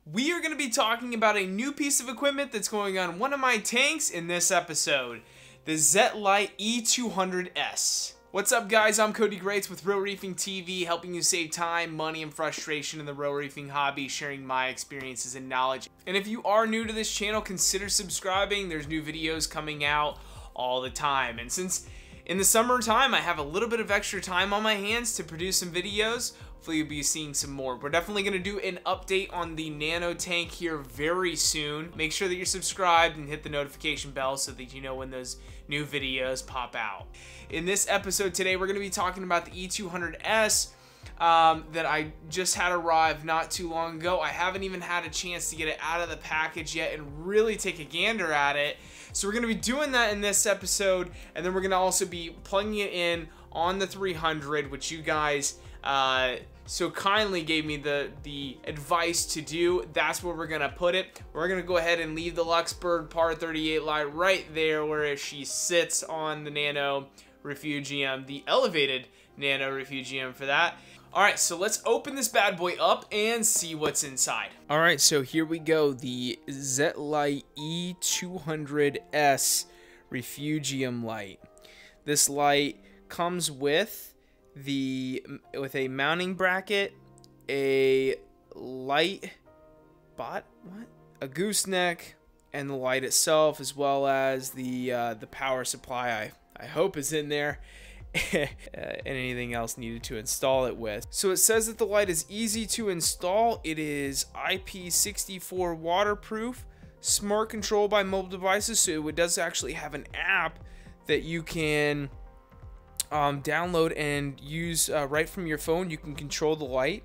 We are going to be talking about a new piece of equipment that's going on one of my tanks in this episode, the Zetlight E200s. What's up, guys? I'm Cody Grates with RealReefingTV, helping you save time, money, and frustration in the real reefing hobby, sharing my experiences and knowledge. And if you are new to this channel, consider subscribing. There's new videos coming out all the time. And since in the summertime I have a little bit of extra time on my hands to produce some videos, hopefully you'll be seeing some more. We're definitely going to do an update on the nano tank here very soon. Make sure that you're subscribed and hit the notification bell so that you know when those new videos pop out. In this episode today, we're going to be talking about the E200s that I just had arrive not too long ago. I haven't even had a chance to get it out of the package yet and really take a gander at it. So we're going to be doing that in this episode, and then we're going to also be plugging it in on the 300, which you guys so kindly gave me the advice to do. That's where we're gonna put it. We're gonna go ahead and leave the Luxbird Par 38 light right there where she sits on the nano refugium, the elevated nano refugium for that. All right, so let's open this bad boy up and see what's inside. All right, so here we go, the Zetlight E200s Refugium Light. This light comes with a mounting bracket, a light a gooseneck, and the light itself, as well as the power supply I hope is in there, and anything else needed to install it with. So it says that the light is easy to install. It is IP64 waterproof, smart control by mobile devices, so it does actually have an app that you can download and use right from your phone. You can control the light,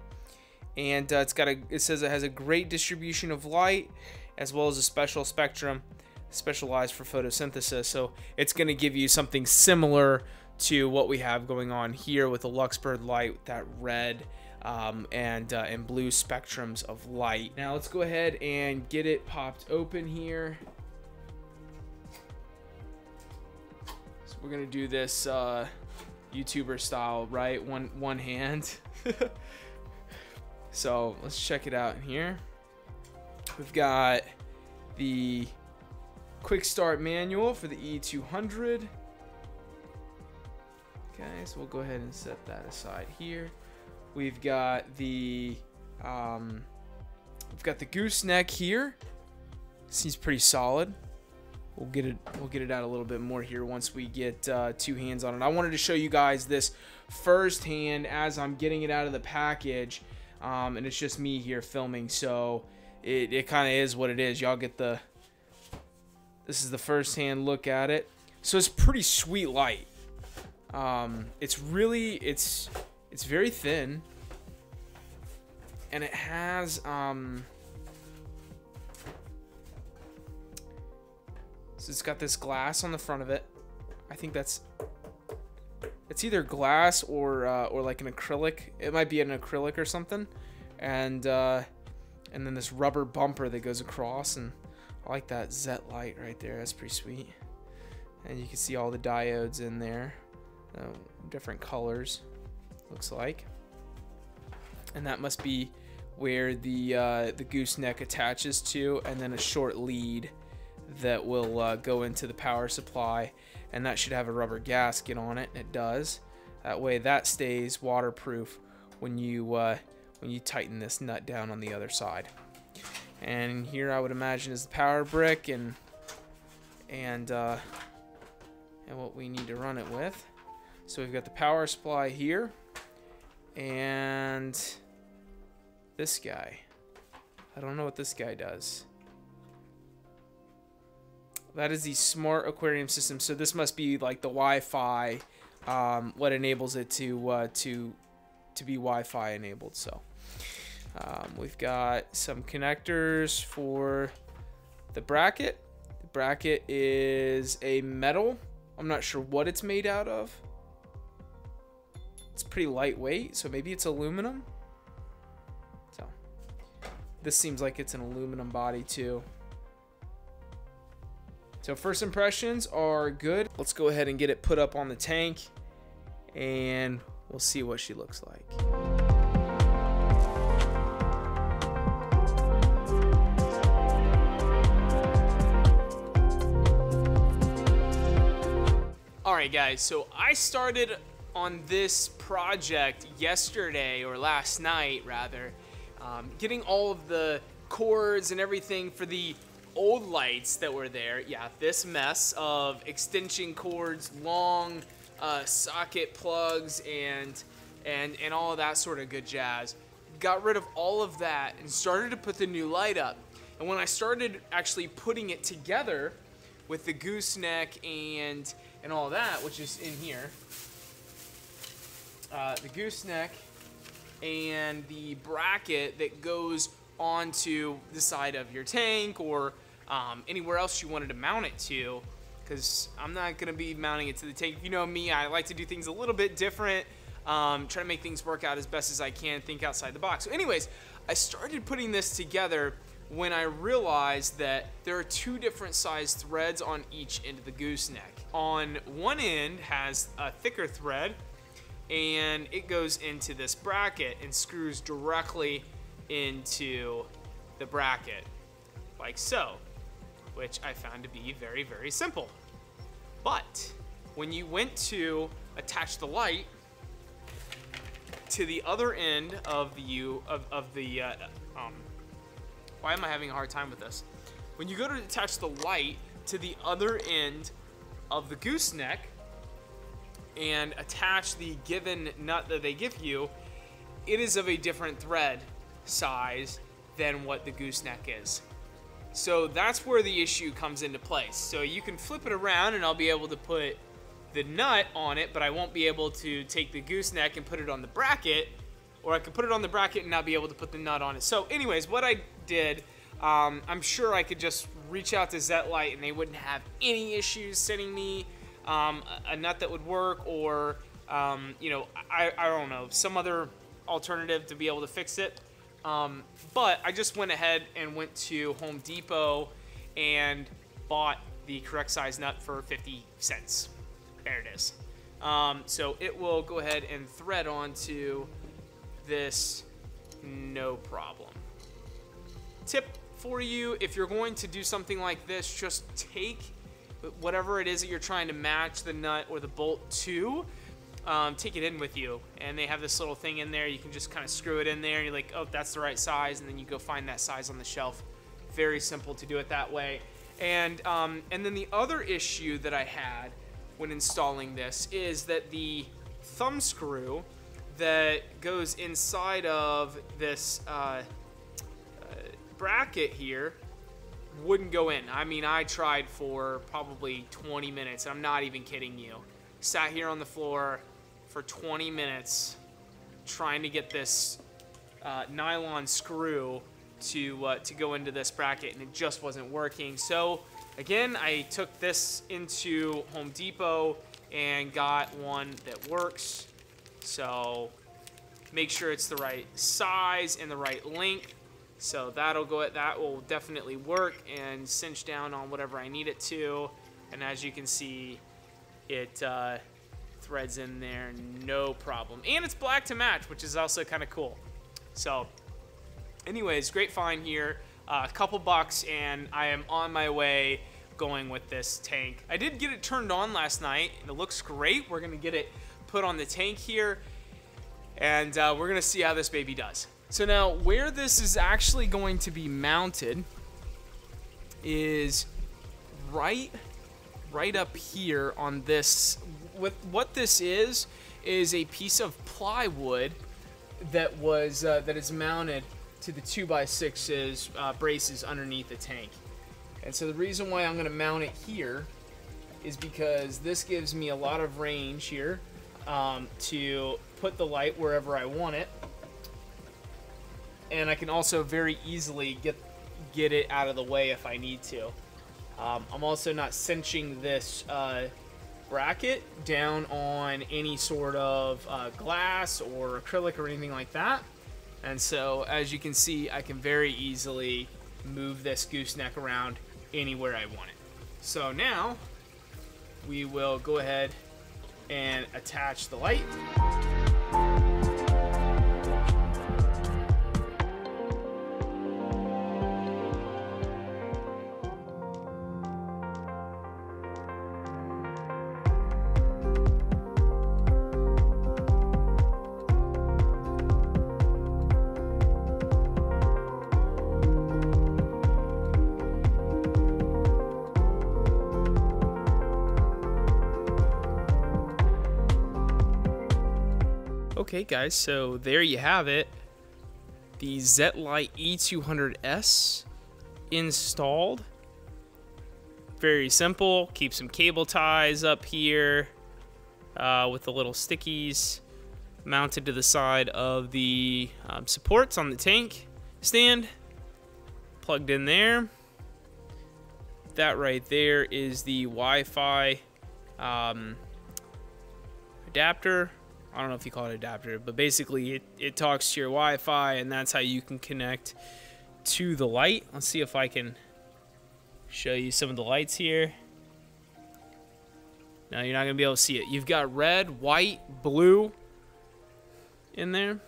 and it says it has a great distribution of light as well as a special spectrum specialized for photosynthesis. So it's going to give you something similar to what we have going on here with the Luxbird light, with that red and blue spectrums of light. Now let's go ahead and get it popped open here. So we're going to do this YouTuber style, right? One hand. So let's check it out in here. We've got the quick start manual for the E200. Okay, so we'll go ahead and set that aside here. We've got the gooseneck here. Seems pretty solid. We'll get it out a little bit more here once we get two hands on it. I wanted to show you guys this firsthand as I'm getting it out of the package, and it's just me here filming, so it kind of is what it is. Y'all get this is the first-hand look at it. So it's pretty sweet light. It's very thin, and it has so it's got this glass on the front of it. I think it's either glass or like an acrylic. It might be an acrylic or something. And then this rubber bumper that goes across, and I like that Zetlight right there. That's pretty sweet. And you can see all the diodes in there, different colors, looks like. And that must be where the gooseneck attaches to, and then a short lead that will go into the power supply, and that should have a rubber gasket on it, and it does. That way that stays waterproof when you tighten this nut down on the other side. And here I would imagine is the power brick and what we need to run it with. So we've got the power supply here, and this guy. I don't know what this guy does. That is the smart aquarium system. So this must be like the Wi-Fi, what enables it to be Wi-Fi enabled. So we've got some connectors for the bracket. The bracket is a metal. I'm not sure what it's made out of. It's pretty lightweight, so maybe it's aluminum. So this seems like it's an aluminum body too. So first impressions are good. Let's go ahead and get it put up on the tank, and we'll see what she looks like. Alright guys, so I started on this project yesterday, or last night rather, getting all of the cords and everything for the old lights that were there. Yeah, this mess of extension cords, long socket plugs, and all of that sort of good jazz. Got rid of all of that and started to put the new light up. And when I started actually putting it together with the gooseneck and all that, which is in here, the gooseneck and the bracket that goes onto the side of your tank or anywhere else you wanted to mount it to, because I'm not going to be mounting it to the tank. If you know me, I like to do things a little bit different, try to make things work out as best as I can, think outside the box. So anyways, I started putting this together when I realized that there are two different size threads on each end of the gooseneck. On one end has a thicker thread, and it goes into this bracket and screws directly into the bracket, like so, which I found to be very, very simple. But when you went to attach the light to the other end of the why am I having a hard time with this? When you go to attach the light to the other end of the gooseneck and attach the given nut that they give you, it is of a different thread size than what the gooseneck is. So that's where the issue comes into place. So you can flip it around and I'll be able to put the nut on it, but I won't be able to take the gooseneck and put it on the bracket, or I could put it on the bracket and not be able to put the nut on it. So anyways, what I did, I'm sure I could just reach out to Zetlight and they wouldn't have any issues sending me a nut that would work, or you know, I don't know, some other alternative to be able to fix it. But I just went ahead and went to Home Depot and bought the correct size nut for 50 cents. There it is. So it will go ahead and thread onto this, no problem. Tip for you, if you're going to do something like this, just take whatever it is that you're trying to match the nut or the bolt to, take it in with you, and they have this little thing in there. You can just kind of screw it in there and you're like, oh, that's the right size, and then you go find that size on the shelf. Very simple to do it that way. And then the other issue that I had when installing this is that the thumb screw that goes inside of this bracket here wouldn't go in. I mean, I tried for probably 20 minutes. I'm not even kidding you. Sat here on the floor for 20 minutes trying to get this nylon screw to go into this bracket, and it just wasn't working. So again, I took this into Home Depot and got one that works. So make sure it's the right size and the right length. So that will definitely work and cinch down on whatever I need it to. And as you can see, it threads in there, no problem. And it's black to match, which is also kind of cool. So anyways, great find here. A couple bucks, and I am on my way going with this tank. I did get it turned on last night, and it looks great. We're gonna get it put on the tank here, and we're gonna see how this baby does. So now, where this is actually going to be mounted is right up here on this. What this is a piece of plywood that is mounted to the 2x6 braces underneath the tank. And so the reason why I'm going to mount it here is because this gives me a lot of range here to put the light wherever I want it. And I can also very easily get it out of the way if I need to. I'm also not cinching this bracket down on any sort of glass or acrylic or anything like that. And so, as you can see, I can very easily move this gooseneck around anywhere I want it. So now, we will go ahead and attach the light. Okay guys, so there you have it. The Zetlight E200s installed. Very simple. Keep some cable ties up here with the little stickies mounted to the side of the supports on the tank stand. Plugged in there. That right there is the Wi-Fi adapter. I don't know if you call it adapter, but basically it talks to your Wi-Fi, and that's how you can connect to the light. Let's see if I can show you some of the lights here. No, you're not gonna be able to see it. You've got red, white, blue in there.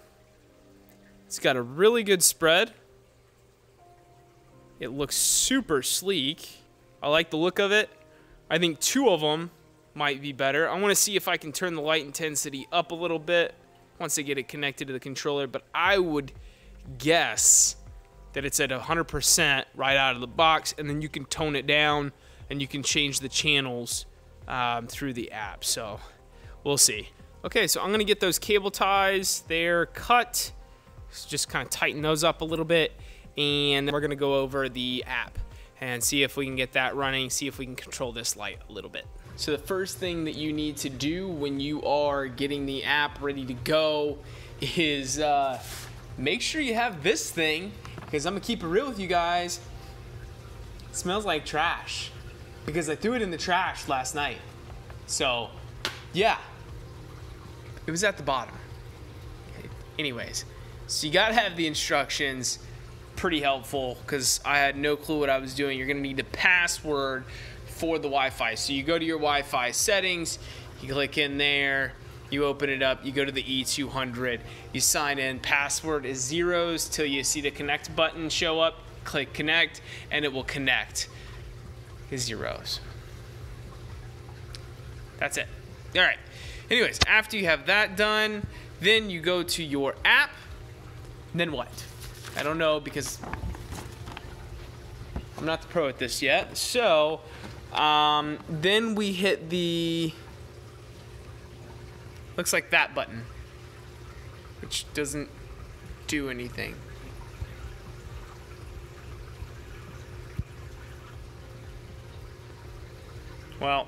It's got a really good spread. It looks super sleek. I like the look of it. I think two of them might be better. I want to see if I can turn the light intensity up a little bit once I get it connected to the controller, but I would guess that it's at 100% right out of the box, and then you can tone it down and you can change the channels through the app. So we'll see. Okay, so I'm gonna get those cable ties there cut. Just kind of tighten those up a little bit, and then we're gonna go over the app and see if we can get that running, see if we can control this light a little bit. So the first thing that you need to do when you are getting the app ready to go is make sure you have this thing, because I'm gonna keep it real with you guys. It smells like trash because I threw it in the trash last night. So yeah, it was at the bottom. Okay. Anyways, so you gotta have the instructions. Pretty helpful because I had no clue what I was doing. You're gonna need the password for the Wi-Fi. So you go to your Wi-Fi settings, you click in there, you open it up, you go to the E200, you sign in. Password is zeros till you see the connect button show up. Click connect and it will connect. Is zeros. That's it. All right. Anyways, after you have that done, then you go to your app. Then what? I don't know because I'm not the pro at this yet. So then we hit the, looks like that button, which doesn't do anything. Well,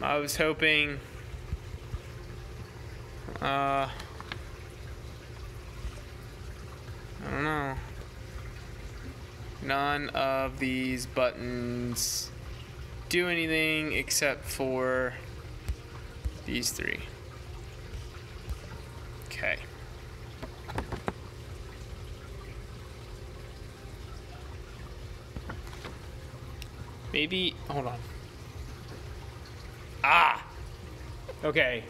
I was hoping I don't know. None of these buttons do anything except for these three. Okay. Maybe, hold on. Ah! Okay.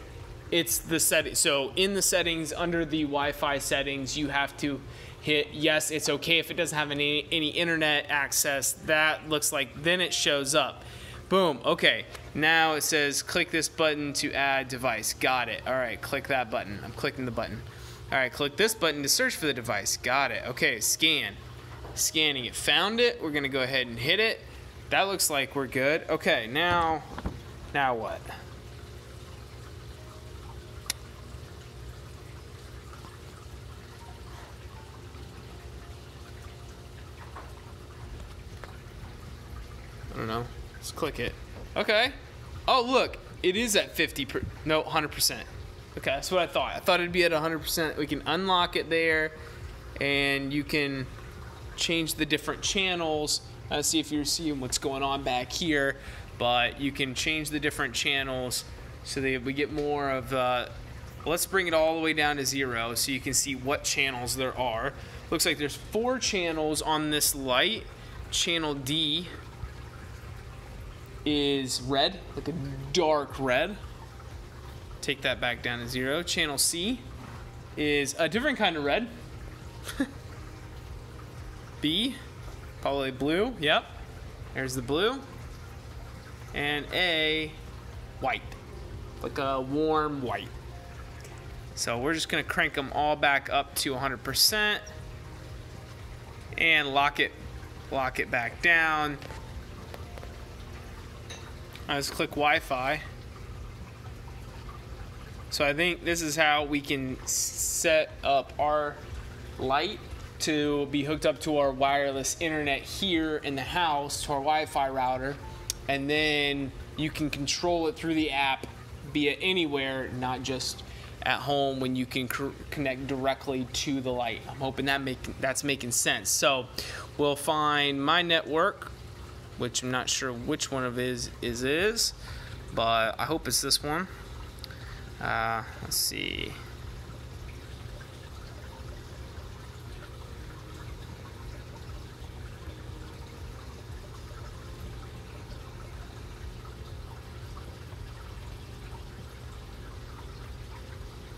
It's the setting. So in the settings, under the Wi-Fi settings, you have to hit yes. It's okay if it doesn't have any internet access. That looks like then it shows up. Boom. Okay. Now it says click this button to add device. Got it. All right. Click that button. I'm clicking the button. All right. Click this button to search for the device. Got it. Okay. Scan. Scanning it. Found it. We're gonna go ahead and hit it. That looks like we're good. Okay. Now what? I don't know. Let's click it. Okay. Oh, look. It is at 100%. Okay, that's what I thought. I thought it'd be at 100%. We can unlock it there, and you can change the different channels. See if you're seeing what's going on back here, but you can change the different channels so that we get more of let's bring it all the way down to 0 so you can see what channels there are. Looks like there's 4 channels on this light. Channel D is red, like a dark red. Take that back down to 0. Channel C is a different kind of red. B, probably blue. Yep, there's the blue. And A, white, like a warm white. So we're just gonna crank them all back up to 100% and lock it back down. Let's click Wi-Fi. So I think this is how we can set up our light to be hooked up to our wireless internet here in the house, to our Wi-Fi router, and then you can control it through the app, be it anywhere, not just at home when you can connect directly to the light. I'm hoping that's making sense. So we'll find my network, which I'm not sure which one of is, but I hope it's this one. Let's see.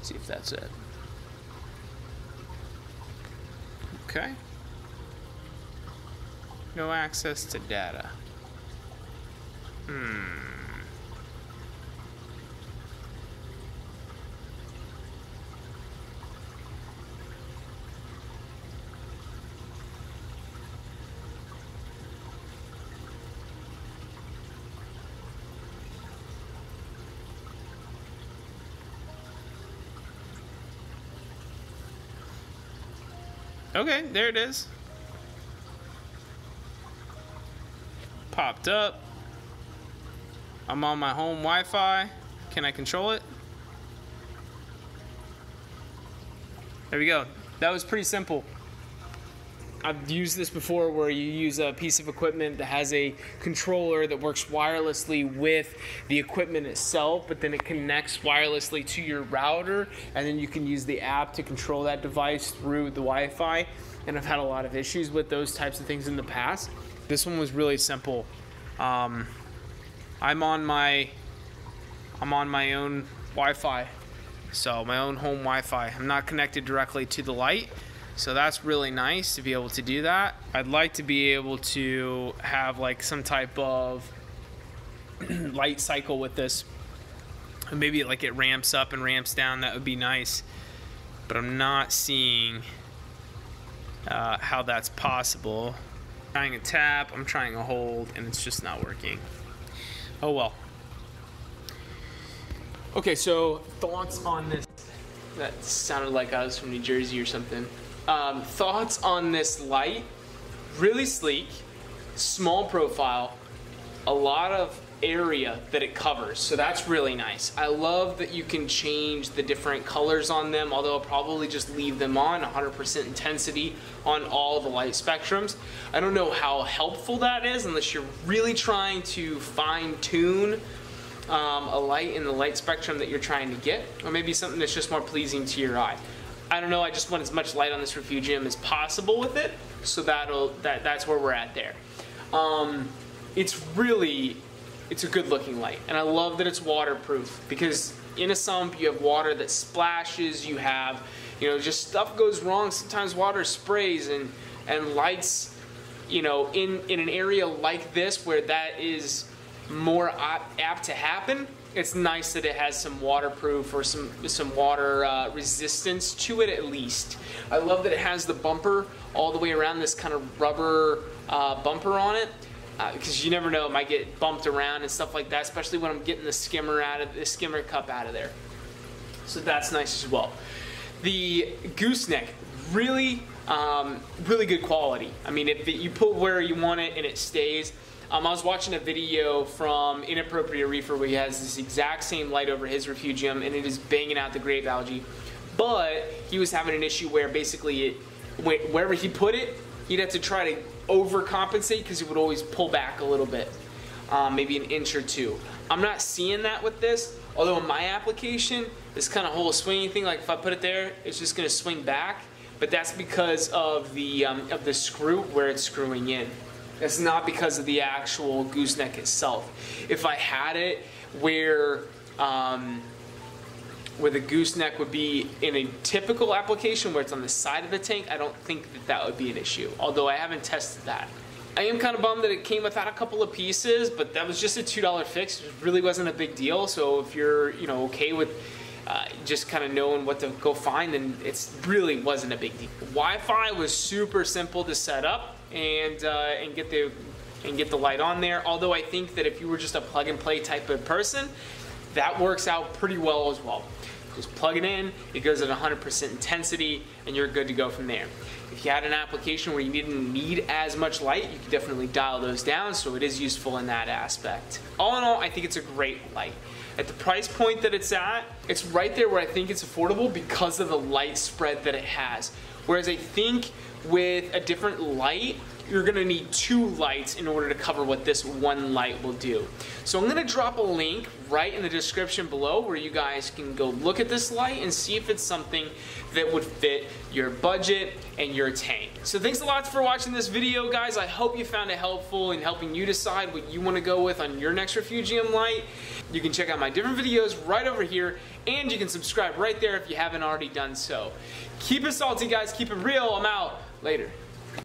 See if that's it. Okay. No access to data. Okay, there it is. Popped up. I'm on my home Wi-Fi. Can I control it? There we go. That was pretty simple. I've used this before where you use a piece of equipment that has a controller that works wirelessly with the equipment itself, but then it connects wirelessly to your router, and then you can use the app to control that device through the Wi-Fi. And I've had a lot of issues with those types of things in the past. This one was really simple. I'm on my own Wi-Fi, so my own home Wi-Fi. I'm not connected directly to the light. So that's really nice to be able to do that. I'd like to be able to have like some type of light cycle with this. Maybe like it ramps up and ramps down. That would be nice. But I'm not seeing how that's possible. I'm trying a tap, I'm trying a hold, and it's just not working. Oh well. Okay, so thoughts on this. That sounded like I was from New Jersey or something. Thoughts on this light. Really sleek, small profile, a lot of area that it covers, so that's really nice. I love that you can change the different colors on them, although I'll probably just leave them on 100% intensity on all the light spectrums. I don't know how helpful that is unless you're really trying to fine-tune a light in the light spectrum that you're trying to get, or maybe something that's just more pleasing to your eye. I don't know, I just want as much light on this Refugium as possible with it, so that's where we're at there. It's a good looking light, and I love that it's waterproof, because in a sump you have water that splashes, you have, just stuff goes wrong, sometimes water sprays, and lights, in an area like this where that is more apt to happen, it's nice that it has some waterproof or some water resistance to it at least. I love that it has the bumper all the way around, this kind of rubber bumper on it, because you never know, it might get bumped around and stuff like that, especially when I'm getting the skimmer cup out of there. So that's nice as well. The gooseneck, really good quality. I mean, if you put where you want it and it stays. I was watching a video from Inappropriate Reefer where he has this exact same light over his Refugium, and it is banging out the grape algae. But he was having an issue where basically wherever he put it, he'd have to try to overcompensate because it would always pull back a little bit, maybe an inch or two. I'm not seeing that with this, although in my application, this kind of whole swinging thing, like if I put it there, it's just going to swing back. But that's because of the screw where it's screwing in. It's not because of the actual gooseneck itself. If I had it where the gooseneck would be in a typical application where it's on the side of the tank, I don't think that would be an issue, although I haven't tested that. I am kind of bummed that it came without a couple of pieces, but that was just a $2 fix. It really wasn't a big deal, so if you're okay with just kind of knowing what to go find, then it really wasn't a big deal. Wi-Fi was super simple to set up and get the light on there. Although I think that if you were just a plug and play type of person, that works out pretty well as well. Just plug it in, it goes at 100% intensity, and you're good to go from there. If you had an application where you didn't need as much light, you can definitely dial those down, so it is useful in that aspect. All in all, I think it's a great light. At the price point that it's at, it's right there where I think it's affordable because of the light spread that it has. Whereas I think with a different light, you're gonna need 2 lights in order to cover what this one light will do. So I'm gonna drop a link right in the description below where you guys can go look at this light and see if it's something that would fit your budget and your tank. So thanks a lot for watching this video, guys. I hope you found it helpful in helping you decide what you wanna go with on your next Refugium light. You can check out my different videos right over here, and you can subscribe right there if you haven't already done so. Keep it salty, guys. Keep it real. I'm out. Later.